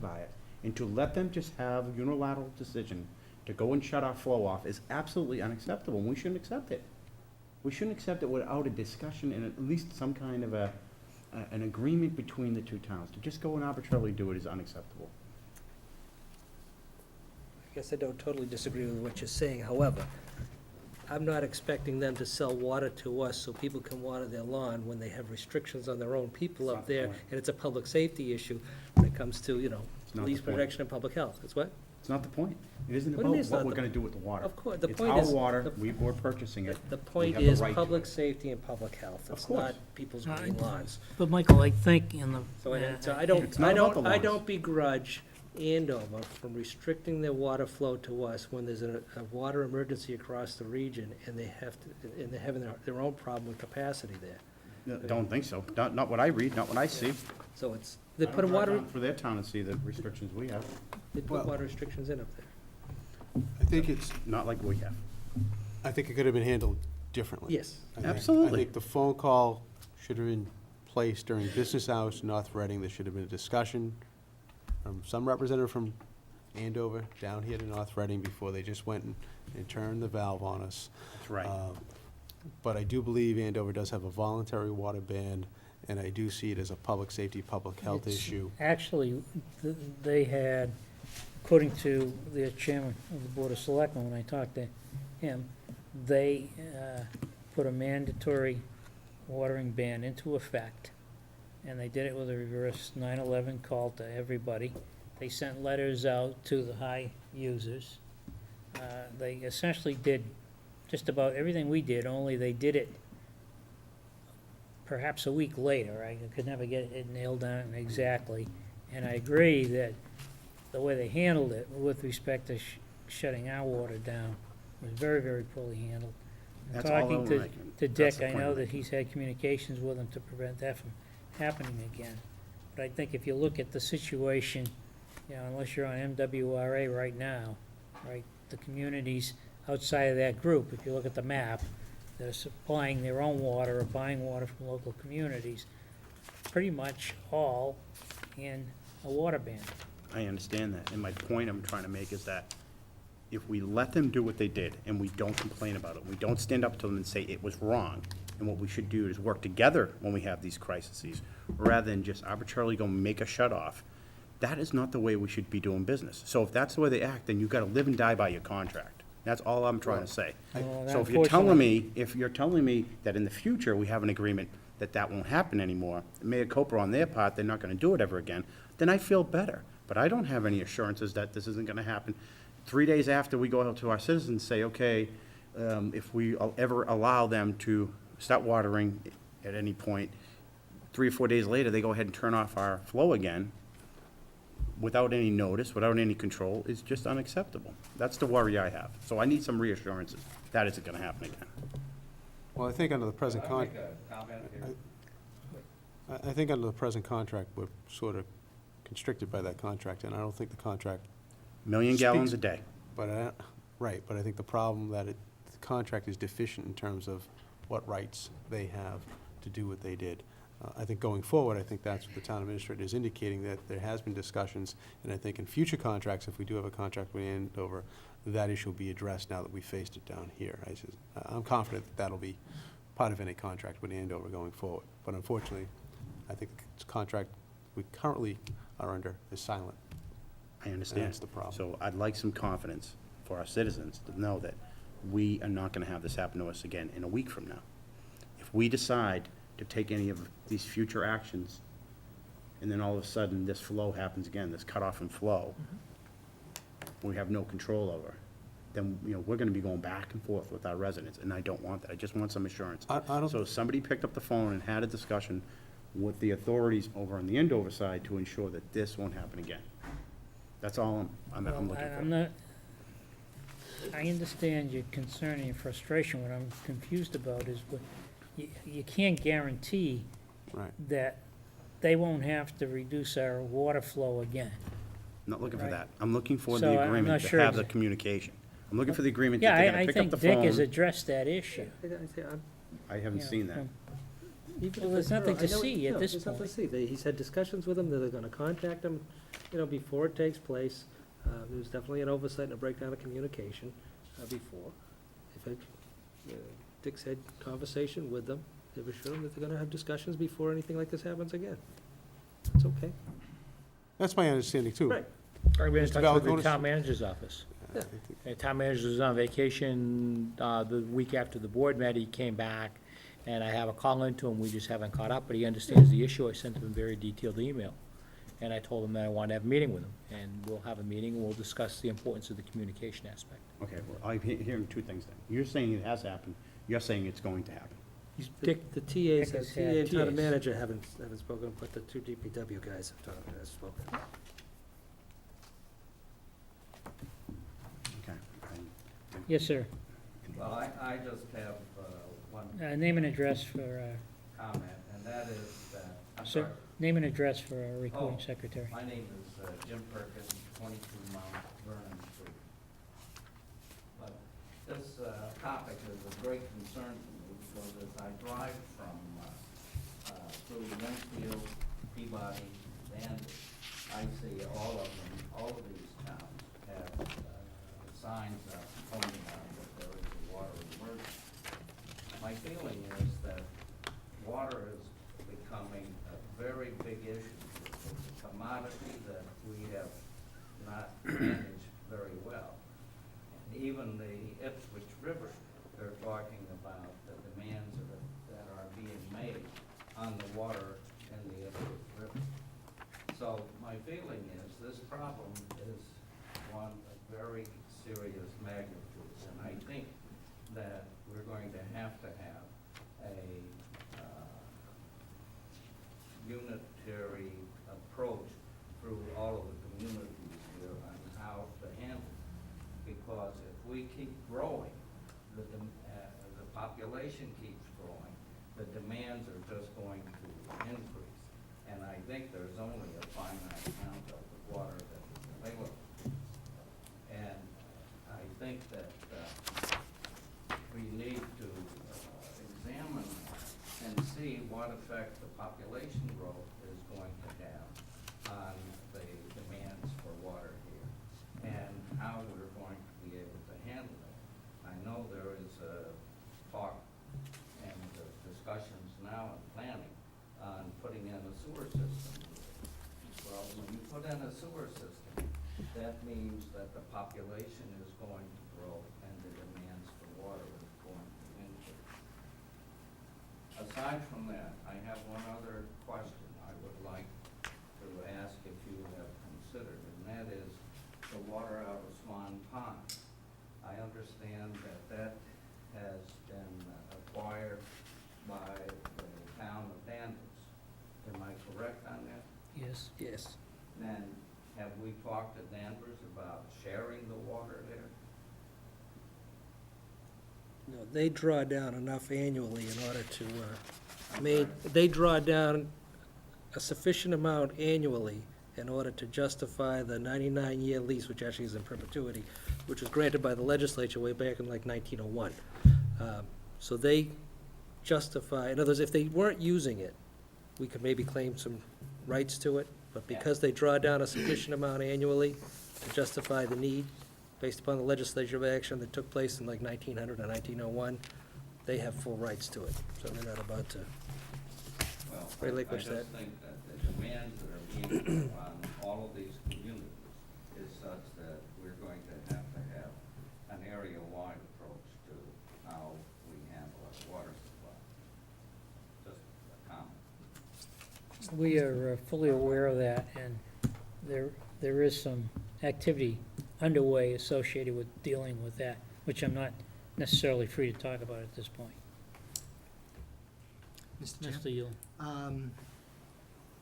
by it. And to let them just have a unilateral decision to go and shut our flow off is absolutely unacceptable, and we shouldn't accept it. We shouldn't accept it without a discussion and at least some kind of an agreement between the two towns. To just go and arbitrarily do it is unacceptable. I guess I don't totally disagree with what you're saying, however, I'm not expecting them to sell water to us so people can water their lawn when they have restrictions on their own people That's up not the there, point. and it's a public safety issue when it comes to, It's not police the point. protection and public health. It's what? It's not the point. It isn't What do you about mean it's what not we're the- gonna do with the water. Of course, the It's point our is. water, we're purchasing it. The We point have the is right to public it. safety and public health. Of It's course. not people's green lawns. But Michael, I think in the. So I It's not about the I lawns. don't begrudge Andover from restricting their water flow to us when there's a water emergency across the region and they have to, and they're having their own problem with capacity there. No, don't think so. Not what I read, not what I see. So it's, they I put a don't drive water, down for their town and see the restrictions we have, they put Well- water restrictions in up there. not like we have. I think it could have been handled differently. Yes. I think- Absolutely. I think the phone call should have been placed during business hours in North Reading. There should have been a discussion from some representative from Andover down here to North Reading before they just went and turned the valve on us. That's right. But I do believe Andover does have a voluntary water ban, and I do see it as a public safety, public health It's- issue. Actually, they had, according to the chairman of the Board of Selectmen, when I talked to him, they put a mandatory watering ban into effect, and they did it with a reverse 9/11 call to everybody. They sent letters out to the high users. They essentially did just about everything we did, only they did it perhaps a week later. I could never get it nailed down exactly. And I agree that the way they handled it with respect to shutting our water down was very, very poorly handled. And That's all I talking was to making. to That's Dick, the I point know I'm that making. he's had communications with him to prevent that from happening again. But I think if you look at the situation, unless you're on MWRA right now, right, the communities outside of that group, if you look at the map, that are supplying their own water or buying water from local communities, pretty much all in a water ban. I understand that, and my point I'm trying to make is that if we let them do what they did, and we don't complain about it, we don't stand up to them and say it was wrong, and what we should do is work together when we have these crises, rather than just arbitrarily go make a shut-off, that is not the way we should be doing business. So if that's the way they act, then you've got to live and die by your contract. That's all I'm trying to say. Well, So if you're telling me that in the future, we have an agreement that won't happen anymore, mea culpa on their part, they're not gonna do it ever again, then I feel better. But I don't have any assurances that this isn't gonna happen. 3 days after we go out to our citizens and say, okay, if we ever allow them to stop watering at any point, 3 or 4 days later, they go ahead and turn off our flow again, without any notice, without any control, is just unacceptable. That's the worry I have. So I need some reassurances that isn't gonna happen again. Well, I think under the present I think under the present contract, we're sort of constricted by that contract, and I don't think the contract, Million gallons a day. but right, but I think the problem that the contract is deficient in terms of what rights they have to do what they did. I think going forward, I think that's what the town administrator is indicating, that there has been discussions, and I think in future contracts, if we do have a contract with Andover, that issue will be addressed now that we faced it down here. I'm confident that that'll be part of any contract with Andover going forward. But unfortunately, I think the contract we currently are under is silent. I understand. That's the problem. So I'd like some confidence for our citizens to know that we are not gonna have this happen to us again in a week from now. If we decide to take any of these future actions, and then all of a sudden this flow happens again, this cutoff in flow, we have no control over, then, we're gonna be going back and forth with our residents, and I don't want that. I just want some assurance. I don't- So if somebody picked up the phone and had a discussion with the authorities over on the Andover side to ensure that this won't happen again. That's all I'm Well, looking for. I'm not, I understand your concern and your frustration. What I'm confused about is you can't guarantee Right. that they won't have to reduce our water flow again. I'm not looking for Right. that. I'm looking for So the I'm agreement not to sure have the exa- communication. I'm looking for the agreement Yeah, that they're I gonna pick up think the Dick has phone. addressed that issue. I haven't you know, seen that. from- Even Well, if there's it's nothing early- to I know- see at no, this there's nothing point. to see. He's had discussions with them, that they're gonna contact him, before it takes place. There was definitely an oversight and a breakdown of communication, before. If it, Dick's had conversation with them, they've assured him that they're gonna have discussions before anything like this happens again. It's okay. That's my understanding, too. Right. I've been in Mr. touch with the Valenconis? town manager's office. Yeah. The town manager was on vacation, the week after the board met, he came back, and I have a call into him, we just haven't caught up, but he understands the issue, I sent him a very detailed email. And I told him that I wanted to have a meeting with him, and we'll have a meeting, and we'll discuss the importance of the communication aspect. Okay, well, I'm hearing two things then. You're saying it has happened, you're saying it's going to happen. Dick, The TAs, Dick has TA had and town TAs. manager haven't spoken, but the two DPW guys have spoken. Okay. Yes, sir. Well, I just have one Name and address for, comment, and that is that, I'm Sir. sorry, name and address for our recording Oh. secretary. my name is Jim Perkins, 22 Mount Vernon Street. But this topic is of great concern to me because as I drive from through Mansfield, Peabody, Danvers, I see all of these towns have signs up pointing out that there is a water emergency. My feeling is that water is becoming a very big issue. It's a commodity that we have not managed very well. And even the Ipswich River, they're talking about the demands that are being made on the water in the Ipswich River. So my feeling is this problem is one of very serious magnitude, and I think that we're going to have a unitary approach through all of the communities here on how to handle it. Because if we keep growing, the population keeps growing, the demands are just going to increase. And I think there's only a finite amount of the water that is available. And I think that we need to examine and see what effect the population growth is going to have on the demands for water here and how we're going to be able to handle it. I know there is talk and discussions now in planning on putting in a sewer system. Well, when you put in a sewer system, that means that the population is going to grow and the demands for water is going to increase. Aside from that, I have one other question I would like to ask if you have considered, and that is the water out of Swan Pond. I understand that has been acquired by the town of Danvers. Am I correct on that? Yes. Yes. And have we talked to Danvers about sharing the water there? No, they draw down enough annually in order to, I'm made, sorry. they draw down a sufficient amount annually in order to justify the 99-year lease, which actually is in perpetuity, which was granted by the legislature way back in like 1901. So they justify, in other words, if they weren't using it, we could maybe claim some rights to it, but because they draw down a sufficient amount annually to justify the need, based upon the legislative action that took place in like 1900 or 1901, they have full rights to it, so they're not about to. Well, Relinquish I that. just think that the demands that are being put on all of these communities is such that we're going to have an area-wide approach to how we handle our water supply. Just a comment. We are fully aware of that, and there is some activity underway associated with dealing with that, which I'm not necessarily free to talk about at this point. Mr. Chair, Mr. Yule,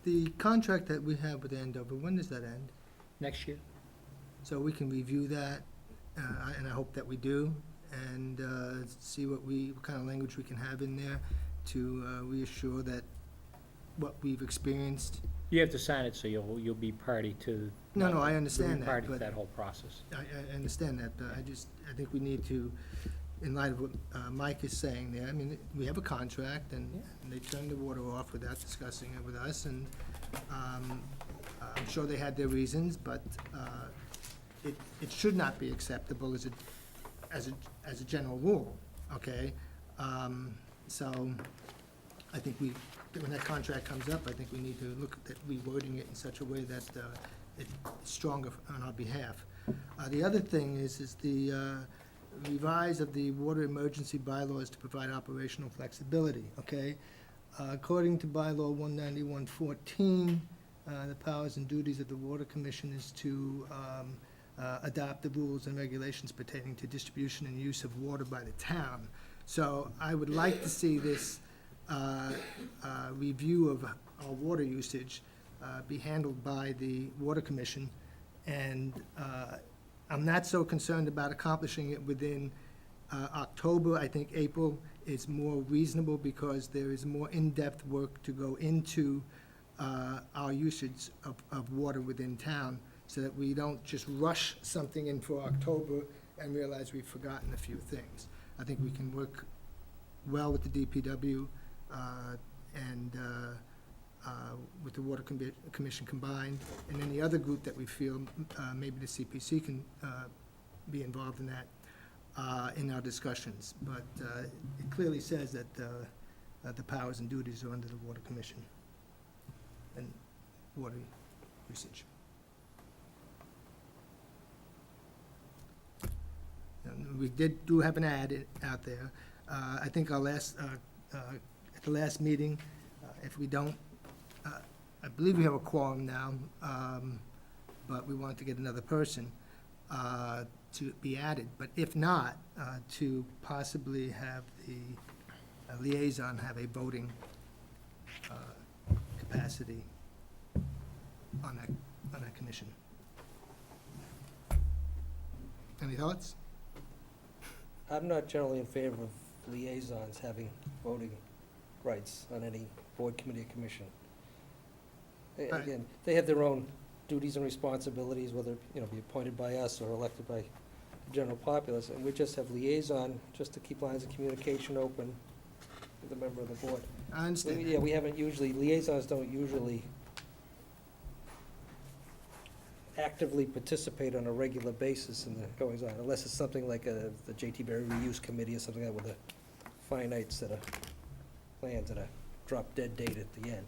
the contract that we have with Andover, when does that end? next year? So we can review that, and I hope that we do, and see what kind of language we can have in there to reassure that what we've experienced. You have to sign it, so you'll be party to. No, I you'll understand be that, party to but that whole process. I understand that, but I think we need to in light of what Mike is saying there, I mean, we have a contract, and they turned the water off without discussing it with us, and I'm sure they had their reasons, but it should not be acceptable as a general rule, okay? So I think when that contract comes up, I think we need to look at rewording it in such a way that it's stronger on our behalf. The other thing is the revise of the water emergency bylaws to provide operational flexibility, okay? According to bylaw 19114, the powers and duties of the Water Commission is to adopt the rules and regulations pertaining to distribution and use of water by the town. So I would like to see this review of our water usage be handled by the Water Commission, and I'm not so concerned about accomplishing it within October. I think April is more reasonable because there is more in-depth work to go into our usage of water within town, so that we don't just rush something in for October and realize we've forgotten a few things. I think we can work well with the DPW and with the Water Commission combined, and any other group that we feel, maybe the CPC can be involved in that, in our discussions. But it clearly says that the powers and duties are under the Water Commission and water usage. And we do have an ad out there. I think our last, at the last meeting, if we don't, I believe we have a quorum now, but we want to get another person to be added. But if not, to possibly have the liaison have a voting capacity on that commission. Any thoughts? I'm not generally in favor of liaisons having voting rights on any board, committee, or commission. Right. Again, they have their own duties and responsibilities, whether, be appointed by us or elected by the general populace, and we just have liaison, just to keep lines of communication open with a member of the board. I understand. Yeah, we haven't usually, liaisons don't usually actively participate on a regular basis in the goings on, unless it's something like the J.T. Berry Reuse Committee or something like that with a finite set of plans and a drop dead date at the end.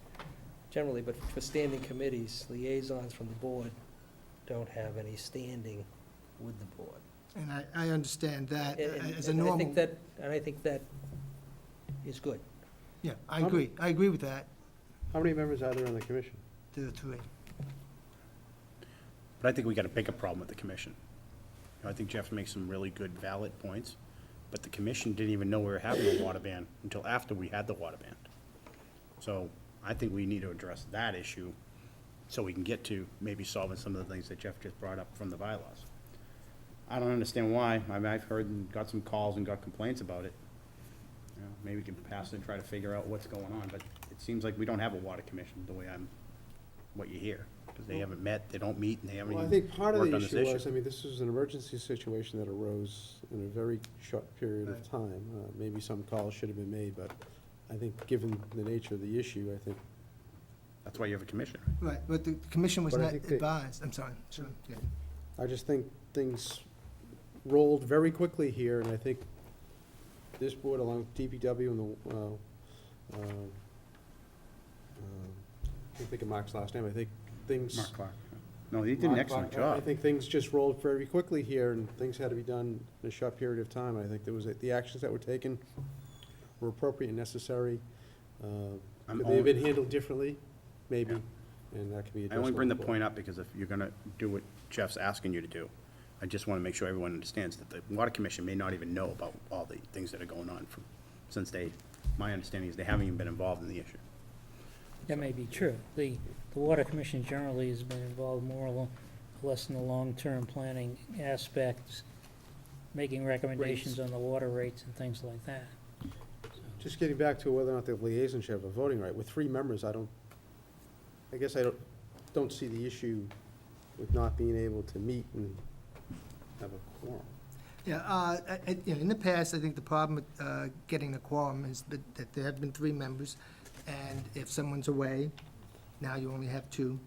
Generally, but for standing committees, liaisons from the board don't have any standing with the board. And I understand that And- as a and I normal. think that is good. Yeah, I agree with that, How many members are there on the commission? to the three. But I think we got a bigger problem with the commission. I think Jeff makes some really good, valid points, but the commission didn't even know we were having a water ban until after we had the water ban. So I think we need to address that issue so we can get to maybe solving some of the things that Jeff just brought up from the bylaws. I don't understand why. I mean, I've heard and got some calls and got complaints about it. Maybe we can pass it and try to figure out what's going on, but it seems like we don't have a water commission the way what you hear. Because they haven't met, they don't meet, and they haven't Well, I even think part of worked the on this issue was, issue. I mean, this was an emergency situation that arose in a very short period of Right. time. Maybe some calls should have been made, but I think given the nature of the issue, I think, That's why you have a commission. Right, but the commission was But I not think they- advised, I'm sorry, sure, yeah. I just think things rolled very quickly here, and I think this board, along with DPW and the, I can't think of Mark's last name, I think things. Mark Clark. No, he did an Mark excellent Clark, I job. think things just rolled very quickly here, and things had to be done in a short period of time. I think the actions that were taken were appropriate and necessary. I'm Could they only- have been handled differently? Maybe, Yeah. and that could be I addressed. only bring the going forward. point up because if you're gonna do what Jeff's asking you to do, I just wanna make sure everyone understands that the water commission may not even know about all the things that are going on since my understanding is they haven't even been involved in the issue. That may be true. The Water Commission generally has been involved more or less in the long-term planning aspects, making recommendations on the water rates and things like that. Just getting back to whether or not the liaison should have a voting right, with 3 members, I guess I don't see the issue with not being able to meet and have a quorum. Yeah, you know, in the past, I think the problem with getting a quorum is that there have been 3 members, and if someone's away, now you only have 2.